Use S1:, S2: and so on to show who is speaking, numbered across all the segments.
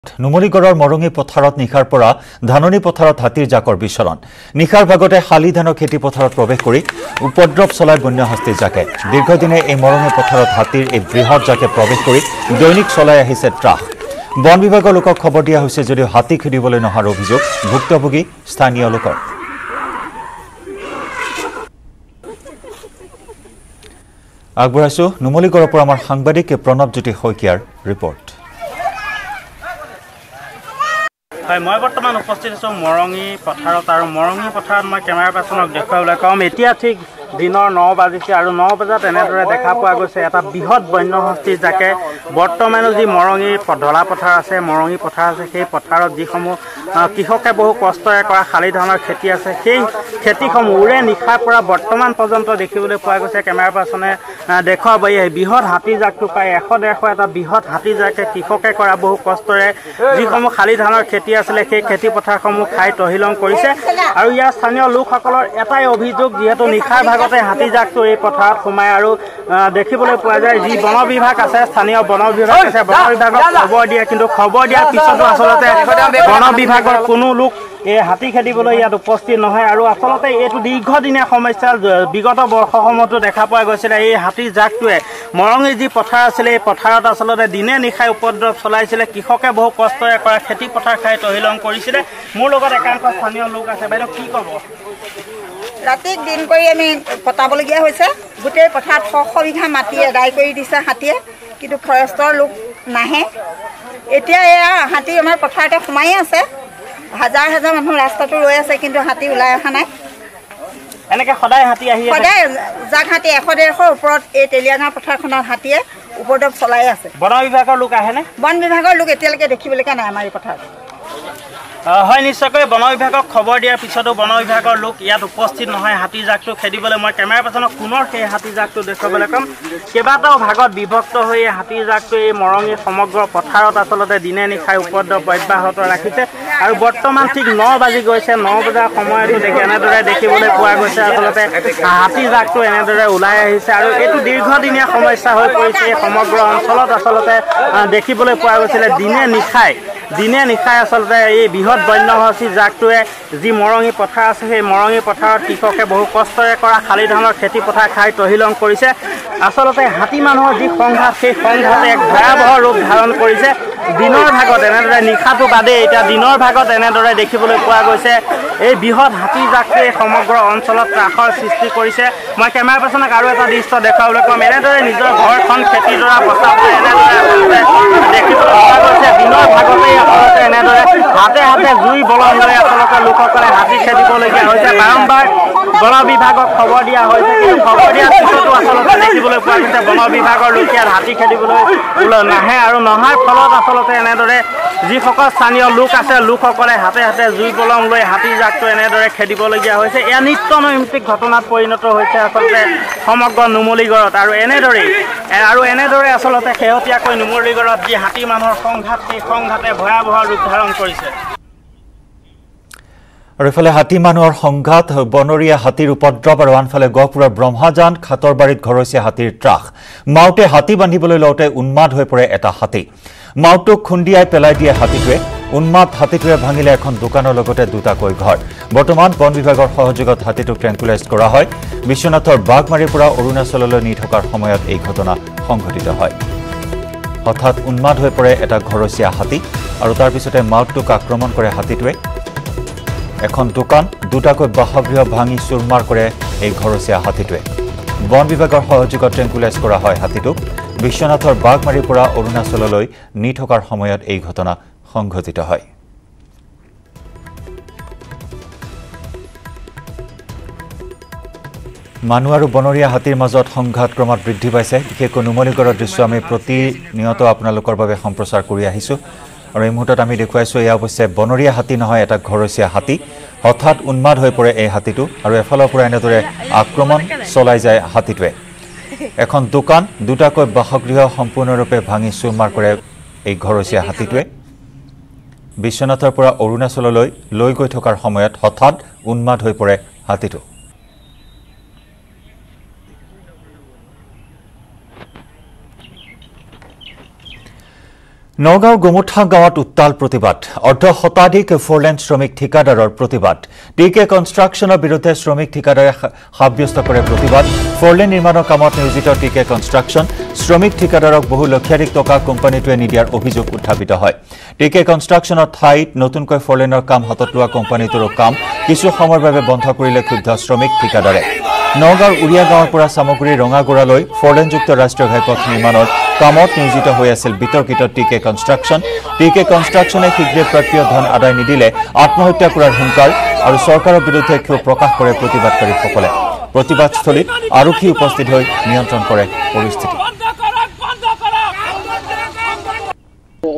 S1: নুমলীগড়ৰ মৰঙী পথাৰত নিশাৰ পৰা ধাননি পথাৰত হাতীৰ জাকৰ বিচৰণ নিশাৰ ভাগতে শালি ধানৰ খেতি পথাৰত প্ৰৱেশ কৰি উপদ্ৰৱ চলাই বন্য হস্তীৰ জাকে দীৰ্ঘদিনে এই মৰঙী পথাৰত হাতীৰ এই বৃহৎ জাকে প্ৰৱেশ কৰি দৈনিক চলাই আহিছে ত্ৰাস বন বিভাগৰ লোকক খবৰ দিয়া হৈছে যদিও হাতী খেদিবলৈ নহাৰ অভিযোগ ভুক্তভোগী স্থানীয় লোকৰ আগবঢ়াইছো নুমলীগড়ৰ পৰা আমাৰ সাংবাদিক প্ৰণৱজ্যোতি শইকীয়াৰ ৰিপৰ্ট
S2: মই বৰ্তমান উপস্থিত আছো মৰঙী পথাৰত আৰু মৰঙী পথাৰত মই কেমেৰা পাৰ্চনক দেখুৱাবলৈ কম এতিয়া ঠিক দিনৰ 9 বাজিছে আৰু 9 বজাত এনেদৰে দেখা পোৱা গৈছে এটা বৃহৎ বন্য হস্তীৰ জাকে বৰ্তমানো যি মৰঙী ঢলা পথাৰ আছে মৰঙী পথাৰ আছে সেই পথাৰত যিসমূহ কৃষকে বহু কষ্টৰে কৰা শালি ধানৰ খেতি আছে সেই খেতিসমূহ উৰে নিশাৰ পৰা বৰ্তমান পৰ্যন্ত দেখিবলৈ পোৱা গৈছে কেমেৰা পাৰ্চনে দেখুৱাব এই বৃহৎ হাতী জাকটো প্ৰায় 100-150 এটা বৃহৎ হাতী জাকে কৃষকে কৰা বহু কষ্টৰে যিসমূহ শালি ধানৰ খেতি আছিলে সেই খেতি পথাৰসমূহ খাই তহিলং কৰিছে আৰু ইয়াৰ স্থানীয় লোকসকলৰ এটাই অভিযোগ যিহেতু নিশাৰ ভাগতে হাতী জাকটো এই পথাৰত সোমাই আৰু দেখিবলৈ পোৱা যায় যি বন বিভাগ আছে স্থানীয় বন বিভাগ আছে বন বিভাগক খবৰ দিয়ে কিন্তু খবৰ দিয়াৰ পিছতো আচলতে বন বিভাগৰ কোনো লোক এই হাতী খেদিবলৈ ইয়াত উপস্থিত নহয় আৰু আচলতে এইটো দীৰ্ঘদিনীয়া সমস্যা বিগত বৰ্ষসমূহতো দেখা পোৱা গৈছিলে এই হাতী জাকটোৱে মৰঙী যি পথাৰ আছিলে এই পথাৰত আচলতে দিনে নিশাই উপদ্ৰৱ চলাইছিলে কৃষকে বহু কষ্টৰে কৰা খেতি পথাৰ খাই তহিলং কৰিছিলে মোৰ লগত একাংশ স্থানীয় লোক আছে বাইদেউ কি ক'ব
S3: ৰাতি দিন কৰি আমি পতাবলগীয়া হৈছে গোটেই পথাৰত 100 বিঘা মাটি আদায় কৰি দিছে হাতীয়ে কিন্তু ফৰেষ্টৰ লোক নাহে এতিয়া এয়া হাতী আমাৰ পথাৰতে সোমাই আছে হাজাৰ হাজাৰ মানুহ ৰাস্তাটো ৰৈ আছে কিন্তু হাতী ওলাই অহা নাই
S2: এনেকৈ সদায় হাতী আহি আছে
S3: সদায় জাক হাতী 100-150 ওপৰত এই তেলিয়াঙা পথাৰখনত হাতীয়ে উপদ্ৰৱ চলাই আছে
S2: বন বিভাগৰ লোক আহেনে
S3: বন বিভাগৰ লোক এতিয়ালৈকে দেখিবলৈ নাই আমাৰ এই পথাৰত
S2: হয় নিশ্চয়কৈ বন বিভাগক খবৰ দিয়াৰ পিছতো বন বিভাগৰ লোক ইয়াত উপস্থিত নহয় হাতী জাকটো খেদিবলৈ মই কেমেৰা পাৰ্চনক পুনৰ সেই হাতী জাকটো দেখুৱাবলৈ ক'ম কেইবাটাও ভাগত বিভক্ত হৈ হাতী জাকটো এই মৰঙী সমগ্ৰ পথাৰত আচলতে দিনে নিশাই উপদ্ৰৱ অব্যাহত ৰাখিছে আৰু বৰ্তমান ঠিক 9 বাজি গৈছে 9 বজাৰ সময়তো এনেদৰে দেখিবলৈ পোৱা গৈছে আচলতে হাতী জাকটো এনেদৰে ওলাই আহিছে আৰু এইটো দীৰ্ঘদিনীয়া সমস্যা হৈ পৰিছে এই সমগ্ৰ অঞ্চলত আচলতে দেখিবলৈ পোৱা গৈছিলে দিনে নিশাই আচলতে এই বৃহৎ বন্য হস্তী জাকটোৱে যি মৰঙী পথাৰ আছে সেই মৰঙী পথাৰত কৃষকে বহু কষ্টৰে কৰা শালি ধানৰ খেতি পথাৰ খাই তহিলং কৰিছে আচলতে হাতী মানুহৰ যি সংঘাত সেই সংঘাতে এক ভয়াৱহ ৰূপ ধাৰণ কৰিছে দিনৰ ভাগত এনেদৰে নিশাটো বাদে এতিয়া দিনৰ ভাগত এনেদৰে দেখিবলৈ পোৱা গৈছে এই বৃহৎ হাতী জাকটোৱে সমগ্ৰ অঞ্চলত ত্ৰাসৰ সৃষ্টি কৰিছে মই কেমেৰা পাৰ্চনক আৰু এটা দৃশ্য দেখুৱাবলৈ ক'ম এনেদৰে নিজৰ ঘৰখন খেতিডৰা বচাবলৈ এনেদৰে দেখিবলৈ পোৱা গৈছে দিনৰ ভাগতেই আচলতে এনেদৰে হাতে জুই বলন লৈ আচলতে লোকসকলে হাতী খেদিবলগীয়া হৈছে বাৰম্বাৰ বন বিভাগক খবৰ দিয়া হৈছে কিন্তু খবৰ দিয়াৰ পিছতো আচলতে দেখিবলৈ পোৱা গৈছে বন বিভাগৰ লোক ইয়াত হাতী খেদিবলৈ নাহে আৰু নহাৰ ফলত আচলতে এনেদৰে যিসকল স্থানীয় লোক আছে লোকসকলে হাতে জুই বলং লৈ হাতী জাকটো এনেদৰে খেদিবলগীয়া হৈছে এয়া নিত্য নৈমিত্তিক ঘটনাত পৰিণত হৈছে আচলতে সমগ্ৰ নুমলীগড়ত আৰু এনেদৰে আচলতে শেহতীয়াকৈ নুমলীগড়ত যি হাতী মানুহৰ সংঘাত সেই সংঘাতে ভয়াৱহ ৰূপ ধাৰণ কৰিছে
S1: আৰু ইফালে হাতী মানুহৰ সংঘাত বনৰীয়া হাতীৰ উপদ্ৰৱ আৰু আনফালে গহপুৰৰ ব্ৰহ্মাজান খাতৰবাৰীত ঘৰচীয়া হাতীৰ ত্ৰাস মাউতে হাতী বান্ধিবলৈ লওঁতে উন্মাদ হৈ পৰে এটা হাতী মাউটোক খুন্দিয়াই পেলাই দিয়ে হাতীটোৱে উন্মাদ হাতীটোৱে ভাঙিলে এখন দোকানৰ লগতে দুটাকৈ ঘৰ বৰ্তমান বন বিভাগৰ সহযোগত হাতীটোক ট্ৰেংকুলাইজ কৰা হয় বিশ্বনাথৰ বাগমাৰীৰ পৰা অৰুণাচললৈ নি থকাৰ সময়ত এই ঘটনা সংঘটিত হয় হঠাৎ উন্মাদ হৈ পৰে এটা ঘৰচীয়া হাতী আৰু তাৰ পিছতে মাউটোক আক্ৰমণ কৰে হাতীটোৱে এখন দোকান দুটাকৈ বাসগৃহ ভাঙি চুৰমাৰ কৰে এই ঘৰচীয়া হাতীটোৱে বন বিভাগৰ সহযোগত ট্ৰেংকুলাইজ কৰা হয় হাতীটোক বিশ্বনাথৰ বাগমাৰীৰ পৰা অৰুণাচললৈ নি থকাৰ সময়ত এই ঘটনা সংঘটিত হয় মানুহ আৰু বনৰীয়া হাতীৰ মাজত সংঘাত ক্ৰমাৎ বৃদ্ধি পাইছে বিশেষকৈ নুমলীগড়ৰ দৃশ্য আমি প্ৰতিনিয়ত আপোনালোকৰ বাবে সম্প্ৰচাৰ কৰি আহিছোঁ আৰু এই মুহূৰ্তত আমি দেখুৱাইছোঁ এয়া অৱশ্যে বনৰীয়া হাতী নহয় এটা ঘৰচীয়া হাতী হঠাৎ উন্মাদ হৈ পৰে এই হাতীটো আৰু এফালৰ পৰা এনেদৰে আক্ৰমণ চলাই যায় হাতীটোৱে এখন দোকান দুটাকৈ বাসগৃহ সম্পূৰ্ণৰূপে ভাঙি চুৰমাৰ কৰে এই ঘৰচীয়া হাতীটোৱে বিশ্বনাথৰ পৰা অৰুণাচললৈ লৈ গৈ থকাৰ সময়ত হঠাৎ উন্মাদ হৈ পৰে হাতীটো নগাঁৱৰ গোমুঠা গাঁৱত উত্তাল প্ৰতিবাদ অৰ্ধ শতাধিক ফ'ৰলেন শ্ৰমিক ঠিকাদাৰৰ প্ৰতিবাদ টিকে কনষ্ট্ৰাকশ্যনৰ বিৰুদ্ধে শ্ৰমিক ঠিকাদাৰে সাব্যস্ত কৰে প্ৰতিবাদ ফ'ৰলেন নিৰ্মাণৰ কামত নিয়োজিত টিকে কনষ্ট্ৰাকশ্যন শ্ৰমিক ঠিকাদাৰক বহু লক্ষাধিক টকা কোম্পানীটোৱে নিদিয়াৰ অভিযোগ উত্থাপিত হয় টিকে কনষ্ট্ৰাকশ্যনৰ ঠাইত নতুনকৈ ফ'ৰলেনৰ কাম হাতত লোৱা কোম্পানীটোৰ কাম কিছু সময়ৰ বাবে বন্ধ কৰিলে ক্ষুব্ধ শ্ৰমিক ঠিকাদাৰে নগাঁৱৰ উৰিয়া গাঁৱৰ পৰা সামগ্ৰী ৰঙাগড়ালৈ ফ'ৰলেনযুক্ত ৰাষ্ট্ৰীয় ঘাইপথ নিৰ্মাণৰ কামত নিয়োজিত হৈ আছিল বিতৰ্কিত টিকে কনষ্ট্ৰাকশ্যনে শীঘ্ৰে প্ৰাপ্য ধন আদায় নিদিলে আত্মহত্যা কৰাৰ হুংকাৰ আৰু চৰকাৰৰ বিৰুদ্ধে ক্ষোভ প্ৰকাশ কৰে প্ৰতিবাদকাৰীসকলে প্ৰতিবাদস্থলীত আৰক্ষী উপস্থিত হৈ নিয়ন্ত্ৰণ কৰে পৰিস্থিতি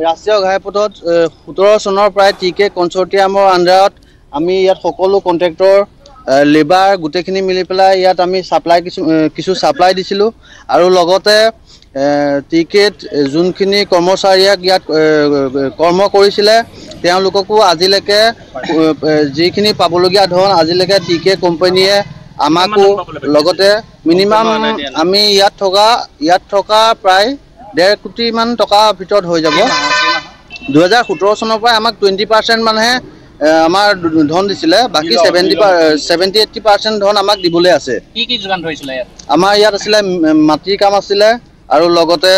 S4: ৰাষ্ট্ৰীয় ঘাইপথত 17 চনৰ প্ৰায় টিকে কনচৰ্টিয়ামৰ আণ্ডাৰত আমি ইয়াত সকলো কণ্ট্ৰেক্টৰ লেবাৰ গোটেইখিনি মিলি পেলাই ইয়াত আমি কিছু ছাপ্লাই দিছিলোঁ আৰু লগতে টিকেট যোনখিনি কৰ্মচাৰীক ইয়াত কৰ্ম কৰিছিলে তেওঁলোককো আজিলৈকে যিখিনি পাবলগীয়া ধন আজিলৈকে টিকে কোম্পানীয়ে আমাকো লগতে মিনিমাম আমি ইয়াত থকা প্ৰায় 1.5 কোটি মান টকা ভিতৰত হৈ যাব 2017 চনৰ পৰা আমাক 20% মানহে আমাৰ ধন দিছিলে বাকি 70-80% ধন আমাক দিবলৈ আছে
S2: কি যোগান ধৰিছিলে ইয়াত
S4: আমাৰ ইয়াত আছিলে মাটিৰ কাম আছিলে আৰু লগতে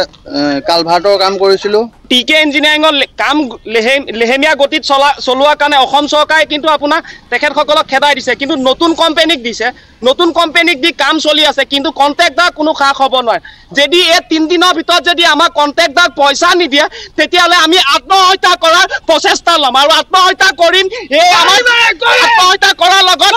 S4: কালভাৰ্টৰ কাম কৰিছিলোঁ
S5: টিকে ইঞ্জিনিয়াৰিঙৰ কাম লেহেমীয়া গতিত চলোৱাৰ কাৰণে অসম চৰকাৰে কিন্তু আপোনাক তেখেতসকলক খেদাই দিছে কিন্তু নতুন কোম্পানীক দিছে নতুন কোম্পানীক দি কাম চলি আছে কিন্তু কণ্ট্ৰেক্টদাৰ কোনো খা খবৰ নহয় যদি এই 3 দিনৰ ভিতৰত যদি আমাৰ কণ্ট্ৰেক্টদাৰ পইচা নিদিয়ে তেতিয়াহ'লে আমি আত্মহত্যা কৰাৰ প্ৰচেষ্টা ল'ম আৰু আত্মহত্যা কৰিম এই আমাৰ আত্মহত্যা কৰাৰ লগত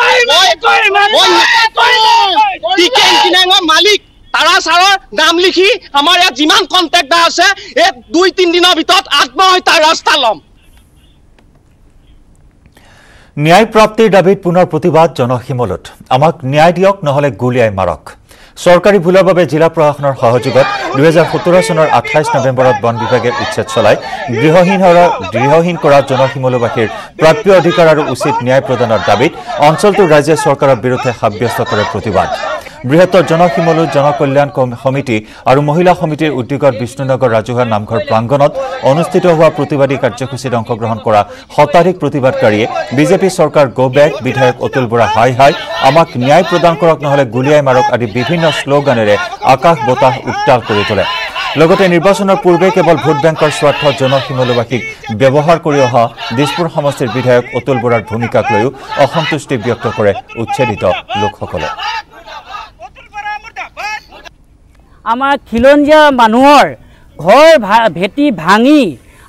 S5: টিকে ইঞ্জিনিয়াৰিঙৰ মালিক তাৰা ছাৰৰ নাম লিখি আমাৰ ইয়াত যিমান কণ্ট্ৰেক্টদাৰ আছে এই 2-3 দিনৰ ভিতৰত আত্মহত্যাৰ ৰাস্তা ল'ম
S1: ন্যায় প্ৰাপ্তিৰ দাবীত পুনৰ প্ৰতিবাদ জনহিমলত আমাক ন্যায় দিয়ক নহলে গুলিয়াই মাৰক চৰকাৰী ভুলৰ বাবে জিলা প্ৰশাসনৰ সহযোগত 2017 চনৰ 28 নৱেম্বৰত বন বিভাগে উচ্ছেদ চলাই গৃহহীন কৰা জনহিমলবাসীৰ প্ৰাপ্য অধিকাৰ আৰু উচিত ন্যায় প্ৰদানৰ দাবীত অঞ্চলটোৰ ৰাজ্য চৰকাৰৰ বিৰুদ্ধে সাব্যস্ত কৰে প্ৰতিবাদ বৃহত্তৰ জনহিমলু জনকল্যাণ সমিতি আৰু মহিলা সমিতিৰ উদ্যোগত বিষ্ণুনগৰ ৰাজহুৱা নামঘৰ প্ৰাংগণত অনুষ্ঠিত হোৱা প্ৰতিবাদী কাৰ্যসূচীত অংশগ্ৰহণ কৰা শতাধিক প্ৰতিবাদকাৰীয়ে বিজেপি চৰকাৰ গো বেক বিধায়ক অতুল বৰা হাই হাই আমাক ন্যায় প্ৰদান কৰক নহলে গুলিয়াই মাৰক আদি বিভিন্ন শ্লোগানেৰে আকাশ বতাহ উত্তাল কৰি তোলে লগতে নিৰ্বাচনৰ পূৰ্বে কেৱল ভোট বেংকৰ স্বাৰ্থত জনহিমলুবাসীক ব্যৱহাৰ কৰি অহা দিছপুৰ সমষ্টিৰ বিধায়ক অতুল বৰাৰ ভূমিকাক লৈও অসন্তুষ্টি ব্যক্ত কৰে উচ্ছেদিত লোকসকলে
S6: আমাৰ খিলঞ্জীয়া মানুহৰ ঘৰ ভেটি ভাঙি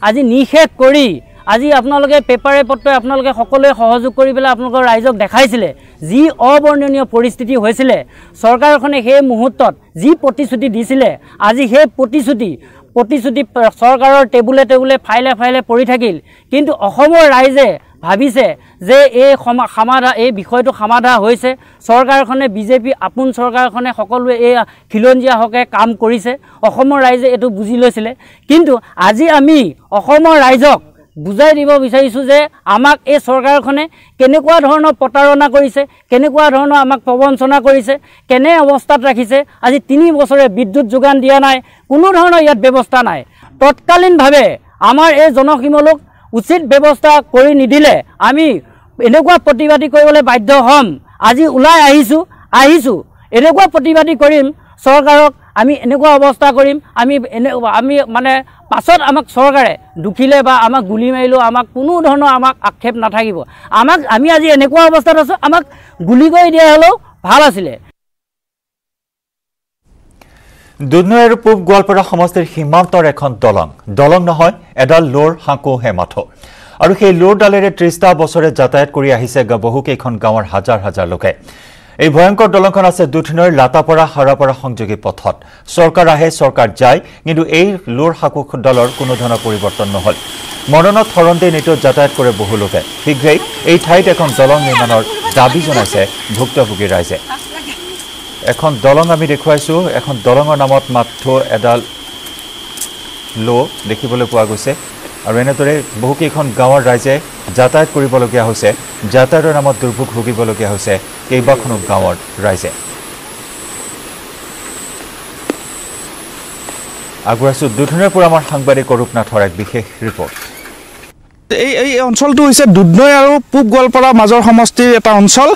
S6: আজি নিষেধ কৰি আজি আপোনালোকে পেপাৰে পত্ৰই আপোনালোকে সকলোৱে সহযোগ কৰি পেলাই আপোনালোকৰ ৰাইজক দেখাইছিলে যি অবৰ্ণনীয় পৰিস্থিতি হৈছিলে চৰকাৰখনে সেই মুহূৰ্তত যি প্ৰতিশ্ৰুতি দিছিলে আজি সেই প্ৰতিশ্ৰুতি চৰকাৰৰ টেবুলে ফাইলে পৰি থাকিল কিন্তু অসমৰ ৰাইজে ভাবিছে যে এই বিষয়টো সমাধা হৈছে চৰকাৰখনে বিজেপি আপোন চৰকাৰখনে সকলোৱে এই খিলঞ্জীয়া হকে কাম কৰিছে অসমৰ ৰাইজে এইটো বুজি লৈছিলে কিন্তু আজি আমি অসমৰ ৰাইজক বুজাই দিব বিচাৰিছোঁ যে আমাক এই চৰকাৰখনে কেনেকুৱা ধৰণৰ প্ৰতাৰণা কৰিছে কেনেকুৱা ধৰণৰ আমাক প্ৰবঞ্চনা কৰিছে কেনে অৱস্থাত ৰাখিছে আজি 3 বছৰে বিদ্যুৎ যোগান দিয়া নাই কোনো ধৰণৰ ইয়াত ব্যৱস্থা নাই তৎকালীনভাৱে আমাৰ এই জনহিমলুক উচিত ব্যৱস্থা কৰি নিদিলে আমি এনেকুৱা প্ৰতিবাদী কৰিবলৈ বাধ্য হ'ম আজি ওলাই আহিছোঁ এনেকুৱা প্ৰতিবাদী কৰিম চৰকাৰক আমি এনেকুৱা অৱস্থা কৰিম আমি মানে পাছত আমাক চৰকাৰে দুখিলে বা আমাক গুলি মাৰিলেও আমাক কোনো ধৰণৰ আমাক আক্ষেপ নাথাকিব আমি আজি এনেকুৱা অৱস্থাত আছোঁ আমাক গুলি কৰি দিয়া হ'লেও ভাল আছিলে
S1: দুধনৈ আৰু পূব গোৱালপাৰা সমষ্টিৰ সীমান্তৰ এখন দলং নহয় এডাল লোৰ হাঁকোহে মাথো আৰু সেই লোৰডালেৰে 30টা বছৰে যাতায়াত কৰি আহিছে বহুকেইখন গাঁৱৰ হাজাৰ লোকে এই ভয়ংকৰ দলংখন আছে দুধনৈৰ লাটাপাৰা হাৰাপাৰা সংযোগী পথত চৰকাৰ আহে চৰকাৰ যায় কিন্তু এই লোৰ হাঁকোডালৰ কোনো ধৰণৰ পৰিৱৰ্তন নহল মৰণত হৰণতে নিতৌ যাতায়াত কৰে বহু লোকে শীঘ্ৰেই এই ঠাইত এখন দলং নিৰ্মাণৰ দাবী জনাইছে ভুক্তভোগী ৰাইজে এখন দলং আমি দেখুৱাইছো এখন দলঙৰ নামত মাত্ৰ এডাল লো দেখিবলৈ পোৱা গৈছে আৰু এনেদৰে বহুকেইখন গাঁৱৰ ৰাইজে যাতায়াত কৰিবলগীয়া হৈছে যাতায়াতৰ নামত দুৰ্ভোগ ভুগিবলগীয়া হৈছে কেইবাখনো গাঁৱৰ ৰাইজে আগবঢ়াইছোঁ দুধনৈৰ পৰা আমাৰ সাংবাদিক অৰূপনাথৰ এক বিশেষ ৰিপৰ্ট।
S7: এই অঞ্চলটো হৈছে দুধনৈ আৰু পূব গোৱালপাৰা মাজৰ সমষ্টিৰ এটা অঞ্চল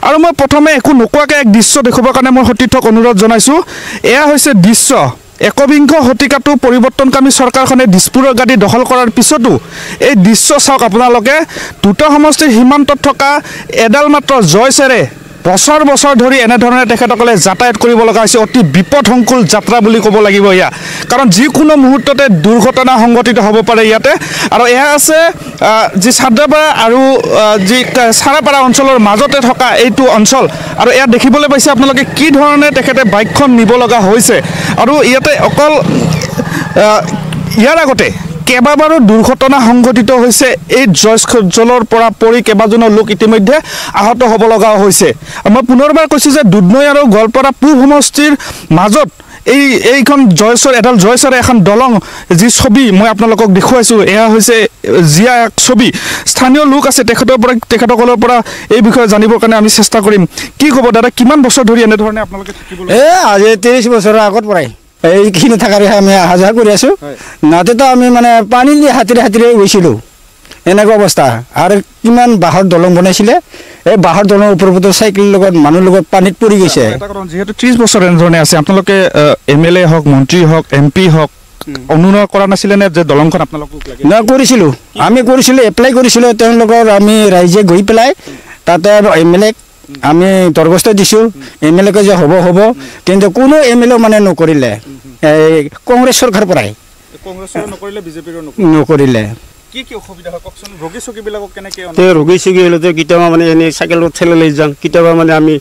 S7: আৰু মই প্ৰথমে একো নোকোৱাকৈ এক দৃশ্য দেখুৱাবৰ কাৰণে মই সতীৰ্থক অনুৰোধ জনাইছোঁ। এয়া হৈছে দৃশ্য একবিংশ শতিকাটো পৰিৱৰ্তনকামী চৰকাৰখনে দিছপুৰৰ গাদী দখল কৰাৰ পিছতো এই দৃশ্য চাওক আপোনালোকে। দুটা সমষ্টিৰ সীমান্তত থকা এডাল মাত্ৰ জয়চেৰে বছৰ বছৰ ধৰি এনেধৰণে তেখেতসকলে যাতায়াত কৰিব লগা হৈছে। অতি বিপদসংকুল যাত্ৰা বুলি ক'ব লাগিব এয়া, কাৰণ যিকোনো মুহূৰ্ততে দুৰ্ঘটনা সংঘটিত হ'ব পাৰে ইয়াতে। আৰু এয়া আছে যি চাদ্ৰাপাৰা আৰু যি চাৰাপাৰা অঞ্চলৰ মাজতে থকা এইটো অঞ্চল। আৰু এয়া দেখিবলৈ পাইছে আপোনালোকে কি ধৰণে তেখেতে বাইকখন নিব লগা হৈছে। আৰু ইয়াতে অকল ইয়াৰ আগতে কেইবাবাৰো দুৰ্ঘটনা সংঘটিত হৈছে। এই জলৰ পৰা পৰি কেইবাজনো লোক ইতিমধ্যে আহত হ'ব লগা হৈছে। মই পুনৰবাৰ কৈছোঁ যে দুধনৈ আৰু গোৱালপাৰা পূব সমষ্টিৰ মাজত এইখন এডাল জয়চৰ এখন দলং যি ছবি মই আপোনালোকক দেখুৱাইছোঁ, এয়া হৈছে জীয়া এক ছবি। স্থানীয় লোক আছে তেখেতসকলৰ পৰা এই বিষয়ে জানিবৰ কাৰণে আমি চেষ্টা কৰিম। কি ক'ব দাদা, কিমান বছৰ ধৰি এনেধৰণে আপোনালোকে থাকিব?
S8: আজি 30 বছৰৰ আগত পৰাই এইখিনি থকাৰ আমি অহা যোৱা কৰি আছোঁ। নাতেতো আমি মানে পানী দি হাতীৰে গৈছিলোঁ, এনেকুৱা অৱস্থা। আৰু কিমান বাঁহৰ দলং বনাইছিলে, এই বাঁহৰ দলঙৰ ওপৰত চাইকেলৰ লগত মানুহৰ লগত পানীত পৰি গৈছে।
S7: যিহেতু 30 বছৰ এনেধৰণে আছে, আপোনালোকে MLA হওক, মন্ত্ৰী হওক, MP হওক অনুৰোধ কৰা নাছিলে নে যে দলংখন আপোনালোকক লাগে?
S8: না, কৰিছিলোঁ, আমি কৰিছিলোঁ, এপ্লাই কৰিছিলোঁ। তেওঁলোকৰ আমি ৰাইজে গৈ পেলাই তাতে MLA আমি দৰখাস্ত দিছোঁ। MLA কৈ যে হ'ব, কিন্তু কোনো MLA মানে নকৰিলে। এই কংগ্ৰেছ চৰকাৰৰ পৰাই নকৰিলে।
S9: ৰোগী চুগী হ'লেতো কেতিয়াবা মানে এনেই চাইকেলত ঠেলা লৈ যাওঁ, কেতিয়াবা মানে আমি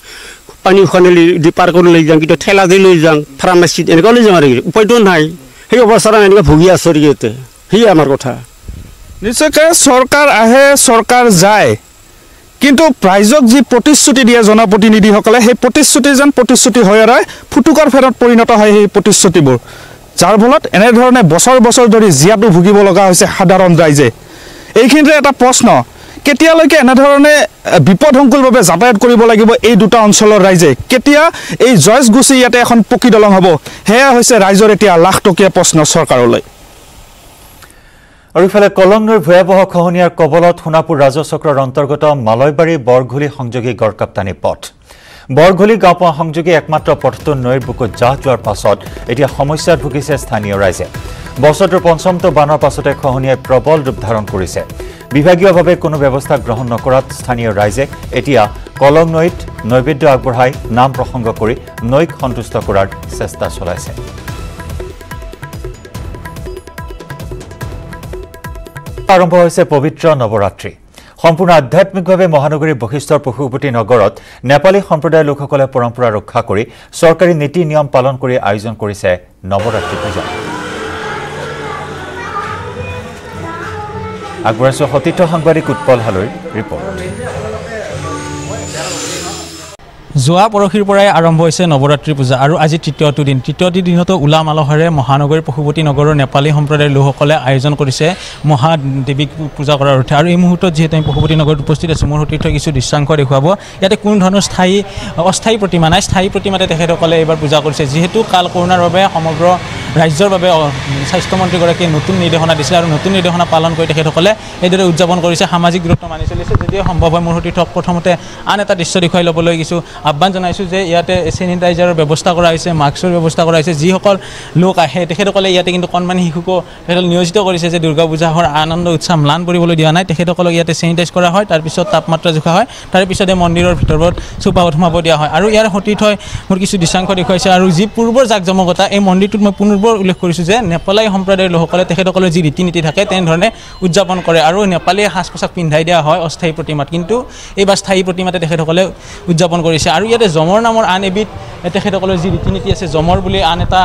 S9: পানী উখানি দি পাৰ কৰি লৈ যাওঁ, কেতিয়াবা ঠেলা দি লৈ যাওঁ, ফাৰ্মাচীত এনেকুৱা লৈ যাওঁ। আৰু উপায়টো নাই, সেই অৱস্থাত এনেকুৱা ভুগি আছোঁ আৰু ইয়াতে। সেয়ে আমাৰ কথা।
S7: নিশ্চয়কৈ চৰকাৰ আহে, চৰকাৰ যায়, কিন্তু ৰাইজক যি প্ৰতিশ্ৰুতি দিয়ে জনপ্ৰতিনিধিসকলে, সেই প্ৰতিশ্ৰুতি যেন প্ৰতিশ্ৰুতি হৈ ৰয়, ফুটুকাৰ ফেৰত পৰিণত হয় সেই প্ৰতিশ্ৰুতিবোৰ, যাৰ ফলত এনেধৰণে বছৰ বছৰ ধৰি জীয়াটো ভুগিব লগা হৈছে সাধাৰণ ৰাইজে। এইখিনিতে এটা প্ৰশ্ন, কেতিয়ালৈকে এনেধৰণে বিপদসংকুলভাৱে যাতায়াত কৰিব লাগিব এই দুটা অঞ্চলৰ ৰাইজে? কেতিয়া এই জয়ছ গুচি ইয়াতে এখন পকী দলং হ'ব? সেয়া হৈছে ৰাইজৰ এতিয়া লাখটকীয়া প্ৰশ্ন চৰকাৰলৈ।
S1: আৰু ইফালে কলংনৈৰ ভয়াৱহ খহনীয়াৰ কবলত সোণাপুৰ ৰাজচক্ৰৰ অন্তৰ্গত মালয়বাৰী বৰঘুলি সংযোগী গড়কাপ্তানি পথ। বৰঘুলি গাঁও সংযোগী একমাত্ৰ পথটো নৈৰ বুকুত জাহ যোৱাৰ পাছত এতিয়া সমস্যাত ভুগিছে স্থানীয় ৰাইজে। বছৰটোৰ পঞ্চমটো বানৰ পাছতে খহনীয়াই প্ৰবল ৰূপ ধাৰণ কৰিছে। বিভাগীয়ভাৱে কোনো ব্যৱস্থা গ্ৰহণ নকৰাত স্থানীয় ৰাইজে এতিয়া কলং নৈত নৈবেদ্য আগবঢ়াই নাম প্ৰসংগ কৰি নৈক সন্তুষ্ট কৰাৰ চেষ্টা চলাইছে। আৰম্ভ হৈছে পবিত্ৰ নৱৰাত্ৰি। সম্পূৰ্ণ আধ্যাত্মিকভাৱে মহানগৰীৰ বশিষ্ঠৰ পশুপতি নগৰত নেপালী সম্প্ৰদায়ৰ লোকসকলে পৰম্পৰা ৰক্ষা কৰি চৰকাৰী নীতি নিয়ম পালন কৰি আয়োজন কৰিছে নৱৰাত্ৰি পূজা। আগবঢ়াইছোঁ সতীৰ্থ সাংবাদিক উৎপল হালৈৰ ৰিপৰ্ট।
S10: যোৱা পৰহিৰ পৰাই আৰম্ভ হৈছে নৱৰাত্ৰি পূজা আৰু আজি তৃতীয়টো দিন। তৃতীয়টি দিনতো উলা মালহেৰে মহানগৰীৰ পশুপতি নগৰৰ নেপালী সম্প্ৰদায়ৰ লোকসকলে আয়োজন কৰিছে মহাদেৱীক পূজা কৰাৰ অৰ্থে। আৰু এই মুহূৰ্তত যিহেতু আমি পশুপতি নগৰত উপস্থিত আছোঁ, মোৰ সতীৰ্থ কিছু দৃশ্যাংশ দেখুৱাব। ইয়াতে কোনো ধৰণৰ অস্থায়ী প্ৰতিমা নাই, স্থায়ী প্ৰতিমাতে তেখেতসকলে এইবাৰ পূজা কৰিছে। যিহেতু কাল কৰোণাৰ বাবে সমগ্ৰ ৰাজ্যৰ বাবে স্বাস্থ্যমন্ত্ৰীগৰাকীয়ে নতুন নিৰ্দেশনা দিছে আৰু নতুন নিৰ্দেশনা পালন কৰি তেখেতসকলে এইদৰে উদযাপন কৰিছে, সামাজিক দূৰত্ব মানি চলিছে। যদিও সম্ভৱ হয় মোৰ সতীৰ্থক প্ৰথমতে আন এটা দৃশ্য দেখুৱাই ল'বলৈ কিছু আহ্বান জনাইছোঁ যে ইয়াতে চেনিটাইজাৰৰ ব্যৱস্থা কৰা হৈছে, মাস্কৰ ব্যৱস্থা কৰা হৈছে। যিসকল লোক আহে তেখেতসকলে ইয়াতে কিন্তু কণমানি শিশুকো তেখেতসকলে নিয়োজিত কৰিছে যে দুৰ্গা পূজা হোৱাৰ আনন্দ উৎসাহ ম্লান পৰিবলৈ দিয়া নাই। তেখেতসকলক ইয়াতে চেনিটাইজ কৰা হয়, তাৰপিছত তাপমাত্ৰা জোখা হয়, তাৰপিছতে মন্দিৰৰ ভিতৰত চুপাত সোমাব দিয়া হয়। আৰু ইয়াৰ সতীৰ্থই মোৰ কিছু দৃশ্যাংশ দেখুৱাইছে। আৰু যি পূৰ্বৰ জাকজমকতা এই মন্দিৰটোত মই পুনৰবাৰ উল্লেখ কৰিছোঁ যে নেপালী সম্প্ৰদায়ৰ লোকসকলে তেখেতসকলৰ যি ৰীতি নীতি থাকে তেনেধৰণে উদযাপন কৰে আৰু নেপালী সাজ পোছাক পিন্ধাই দিয়া হয় অস্থায়ী প্ৰতিমাত, কিন্তু এইবাৰ স্থায়ী প্ৰতিমাতে তেখেতসকলে উদযাপন কৰিছে। আৰু ইয়াতে যমৰ নামৰ আন এবিধ তেখেতসকলৰ যি ৰীতি নীতি আছে, যমৰ বুলি আন এটা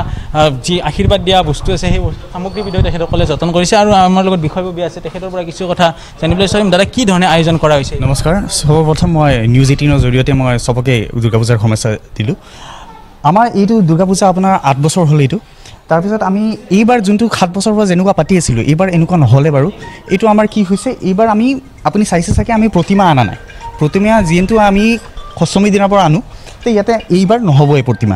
S10: যি আশীৰ্বাদ দিয়া বস্তু আছে, সেই সামগ্ৰীবিধ দুয়োটাই তেখেতসকলে যতন কৰিছে আৰু আমাৰ লগত বিষয়ববী আছে, তেখেতৰ পৰা কিছু কথা জানিবলৈ চাম। দাদা, কি ধৰণে আয়োজন কৰা হৈছে?
S11: নমস্কাৰ। সৰ্বপ্ৰথম মই নিউজ 18ৰ জৰিয়তে মই চবকে দুৰ্গা পূজাৰ সমস্যা দিলোঁ। আমাৰ এইটো দুৰ্গা পূজা আপোনাৰ 8 বছৰ হ'ল এইটো। তাৰপিছত আমি এইবাৰ যোনটো 7 বছৰৰ পৰা যেনেকুৱা পাতি আছিলোঁ, এইবাৰ এনেকুৱা নহ'লে বাৰু। এইটো আমাৰ কি হৈছে, এইবাৰ আমি আপুনি চাইছে চাগে আমি প্ৰতিমা অনা নাই। প্ৰতিমা যিহেতু আমি 8ম দিনৰ পৰা আনো, তো ইয়াতে এইবাৰ নহ'ব এই প্ৰতিমা।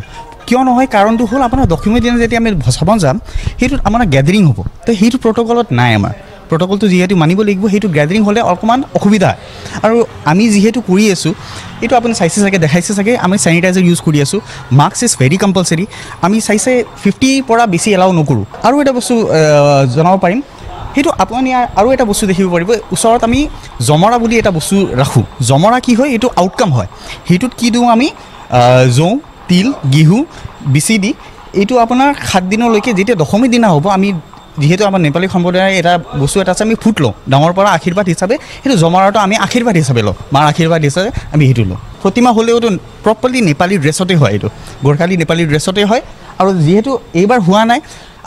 S11: কিয় নহয় কাৰণটো হ'ল আপোনাৰ দশমীৰ দিনা যেতিয়া আমি ভচাব যাম সেইটোত আমাৰ গেদাৰিং হ'ব তো সেইটো প্ৰট'কলত নাই আমাৰ প্ৰট'কলটো যিহেতু মানিব লাগিব সেইটো গেদাৰিং হ'লে অকণমান অসুবিধা আৰু আমি যিহেতু কৰি আছোঁ এইটো আপুনি চাইছে চাগে দেখাইছে চাগে আমি চেনিটাইজাৰ ইউজ কৰি আছোঁ মাস্ক ইজ ভেৰি কম্পালচৰি আমি চাইছে 50 পৰা বেছি এলাউ নকৰোঁ আৰু এটা বস্তু জনাব পাৰিম সেইটো আপুনি আৰু এটা বস্তু দেখিব পাৰিব ওচৰত আমি জমৰা বুলি এটা বস্তু ৰাখোঁ জমৰা কি হয় এইটো আউটকাম হয় সেইটোত কি দিওঁ আমি জৌ তিল গেহু বিচি দি এইটো আপোনাৰ 7 দিনলৈকে যেতিয়া দশমীৰ দিনা হ'ব আমি যিহেতু আমাৰ নেপালী সম্প্ৰদায়ৰ এটা বস্তু এটা আছে আমি ফুট লওঁ ডাঙৰ পৰা আশীৰ্বাদ হিচাপে সেইটো জমৰাটো আমি আশীৰ্বাদ হিচাপে লওঁ মাৰ আশীৰ্বাদ হিচাপে আমি সেইটো লওঁ প্ৰতিমা হ'লেওতো প্ৰপাৰলি নেপালী ড্ৰেছতে হয় এইটো গোৰ্খালী নেপালী ড্ৰেছতে হয় আৰু যিহেতু এইবাৰ হোৱা নাই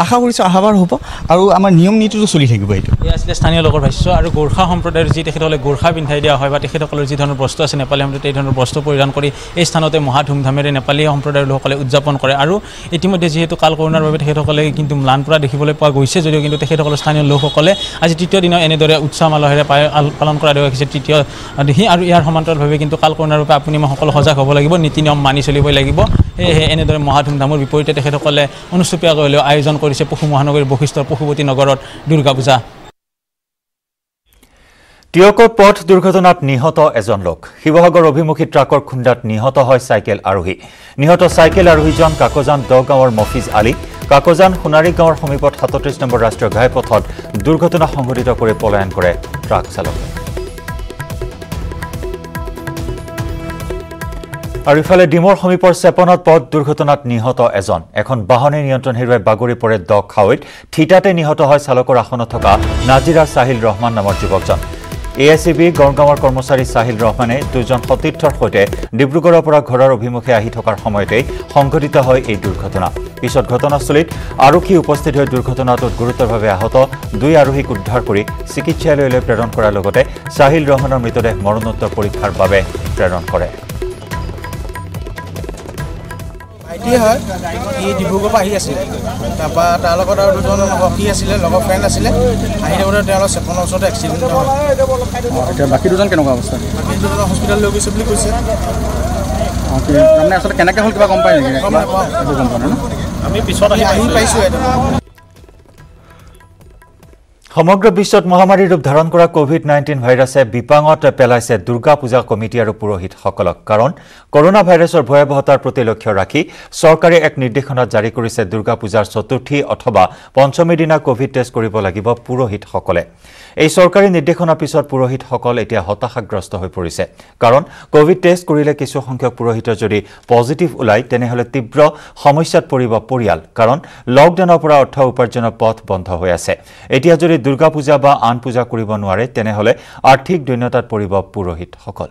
S11: আশা কৰিছোঁ অহাবাৰ হ'ব আৰু আমাৰ নিয়ম নীতিটো চলি থাকিব এইটো
S10: এয়া আছিলে স্থানীয় লোকৰ ভাষ্য আৰু গোৰ্খা সম্প্ৰদায়ৰ যি তেখেতসকলে গোৰ্খা পিন্ধাই দিয়া হয় বা তেখেতসকলৰ যি ধৰণৰ বস্ত্ৰ আছে নেপালী সম্প্ৰদায়ে এই ধৰণৰ বস্ত্ৰ পৰিধান কৰি এই স্থানতে মহা ধুমধামেৰে নেপালী সম্প্ৰদায়ৰ লোকসকলে উদযাপন কৰে আৰু ইতিমধ্যে যিহেতু কাল কৰোণাৰ বাবে তেখেতসকলে কিন্তু ম্লান পৰা দেখিবলৈ পোৱা গৈছে যদিও কিন্তু তেখেতসকলৰ স্থানীয় লোকসকলে আজি তৃতীয় দিনা এনেদৰে উৎসাহ মালহেৰে পালন কৰা দেখা গৈছে তৃতীয় দিন আৰু ইয়াৰ সমান্তৰালভাৱে কিন্তু কাল কৰোণাৰ বাবে আপুনি মই সকলো সজাগ হ'ব লাগিব নীতি নিয়ম মানি চলিবই লাগিব সেয়েহে এনেদৰে মহা ধুমধামৰ বিপৰীতে তেখেতসকলে অনুষ্টুপীয়াকৈ হ'লেও আয়োজন কৰিছে পশু মহানগৰীৰ বশিষ্ঠৰ পশুপতি নগৰত দুৰ্গা পূজা
S1: টিয়কৰ পথ দুৰ্ঘটনাত নিহত এজন লোক শিৱসাগৰ অভিমুখী ট্ৰাকৰ খুন্দাত নিহত হয় চাইকেল আৰোহী নিহত চাইকেল আৰোহীজন কাকজান দগাঁৱৰ মফিজ আলী কাকজান সোণাৰী গাঁৱৰ সমীপত 37 নম্বৰ ৰাষ্ট্ৰীয় ঘাইপথত দুৰ্ঘটনা সংঘটিত কৰি পলায়ন কৰে ট্ৰাক চালকে আৰু ইফালে ডিমৰ সমীপৰ চেপনত পথ দুৰ্ঘটনাত নিহত এজন এখন বাহনে নিয়ন্ত্ৰণ হেৰুৱাই বাগৰি পৰে দ খাৱৈত থিতাতে নিহত হয় চালকৰ আসনত থকা নাজিৰা সাহিল ৰহমান নামৰ যুৱকজন এএছইবি গড়গাঁৱৰ কৰ্মচাৰী সাহিল ৰহমানে দুজন সতীৰ্থৰ সৈতে ডিব্ৰুগড়ৰ পৰা ঘৰৰ অভিমুখে আহি থকাৰ সময়তে সংঘটিত হয় এই দুৰ্ঘটনা পিছত ঘটনাস্থলীত আৰক্ষী উপস্থিত হৈ দুৰ্ঘটনাটোত গুৰুতৰভাৱে আহত দুই আৰোহীক উদ্ধাৰ কৰি চিকিৎসালয়লৈ প্ৰেৰণ কৰাৰ লগতে সাহিল ৰহমানৰ মৃতদেহ মৰণোত্তৰ পৰীক্ষাৰ বাবে প্ৰেৰণ কৰে
S12: ভাইটি হয় সি ডিব্ৰুগড়ৰ পৰা আহি আছিলে তাৰপৰা তাৰ লগত আৰু দুজন সখী আছিলে লগৰ ফ্ৰেণ্ড আছিলে আহি থাকোঁতে তেওঁলোকৰ চেপনৰ ওচৰতে এক্সিডেণ্ট হয়
S11: এতিয়া বাকী দুজন কেনেকুৱা অৱস্থা
S12: বাকী দুজন হস্পিটেল লৈ গৈছে বুলি কৈছে
S11: তাৰমানে আচলতে কেনেকৈ হ'ল কিবা গম পায় নেকি
S12: গম নাপাওঁ
S11: আমি পিছত
S12: আহি পাইছোঁ
S1: সমগ্ৰ বিশ্বত মহামাৰীৰ ৰূপ ধাৰণ কৰা কোভিড-19 ভাইৰাছে বিপাঙত পেলাইছে দুৰ্গা পূজা কমিটি আৰু পুৰোহিতসকলক কাৰণ কৰোনা ভাইৰাছৰ ভয়াৱহতাৰ প্ৰতি লক্ষ্য ৰাখি চৰকাৰে এক নিৰ্দেশনা জাৰি কৰিছে দুৰ্গা পূজাৰ চতুৰ্থী অথবা পঞ্চমী দিনা কোভিড টেষ্ট কৰিব লাগিব পুৰোহিতসকলে এই চৰকাৰী নিৰ্দেশনাৰ পিছত পুৰোহিতসকল এতিয়া হতাশাগ্ৰস্ত হৈ পৰিছে কাৰণ কোভিড টেষ্ট কৰিলে কিছু সংখ্যক পুৰোহিতৰ যদি পজিটিভ ওলায় তেনেহলে তীব্ৰ সমস্যাত পৰিব পৰিয়াল কাৰণ লকডাউনৰ পৰা অৰ্থ উপাৰ্জনৰ পথ বন্ধ হৈ আছে এতিয়া যদি দুৰ্গা পূজা বা আন পূজা কৰিব নোৱাৰে তেনেহলে আৰ্থিক দৈন্যতাত পৰিব পুৰোহিতসকল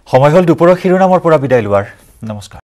S1: সময় হল দুপৰৰ শিৰোনামৰ পৰা বিদায় লোৱাৰ নমস্কাৰ